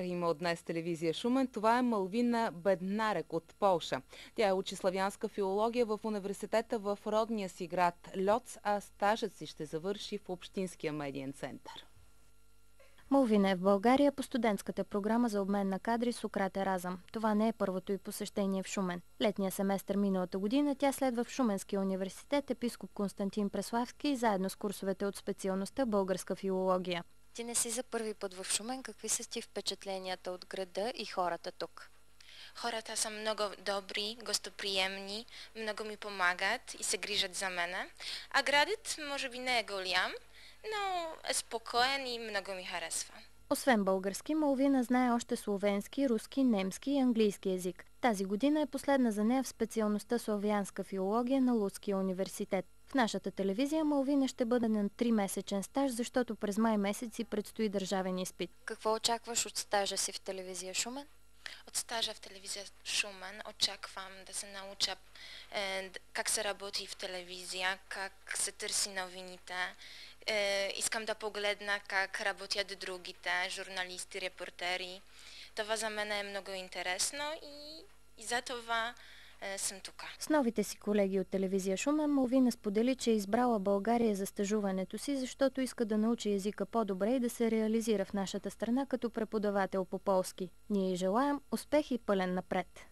Има от днес телевизия Шумен. Това е Малвина Беднарек от Полша. Тя учи славянска филология в университета в родния си град Льоц, а стажът си ще завърши в Общинския медиен център. Малвина е в България по студентската програма за обмен на кадри Сократ Еразъм. Това не е първото й посещение в Шумен. Летния семестър миналата година тя следва в Шуменския университет епископ Константин Преславски заедно с курсовете от специалността българска филология. Ти не си за първи път в Шумен. Какви са ти впечатленията от града и хората тук? Хората са много добри, гостоприемни, много ми помагат и се грижат за мене. А градът може би не е голям, но е спокоен и много ми харесва. Освен български, Малвина знае още словенски, руски, немски и английски език. Тази година е последна за нея в специалността славянска филология на Лудския университет. В нашата телевизия Малвина ще бъде на 3-месечен стаж, защото през май месец и предстои държавен изпит. Какво очакваш от стажа си в телевизия Шумен? От стажа в телевизия Шумен очаквам да се науча как се работи в телевизия, как се търси новините. Искам да погледна как работят другите журналисти, репортери. Това за мен е много интересно и за това съм тук. С новите си колеги от телевизия Шумен Малвина сподели, че е избрала България за стажуването си, защото иска да научи езика по-добре и да се реализира в нашата страна като преподавател по полски. Ние й желаем успех и пълен напред!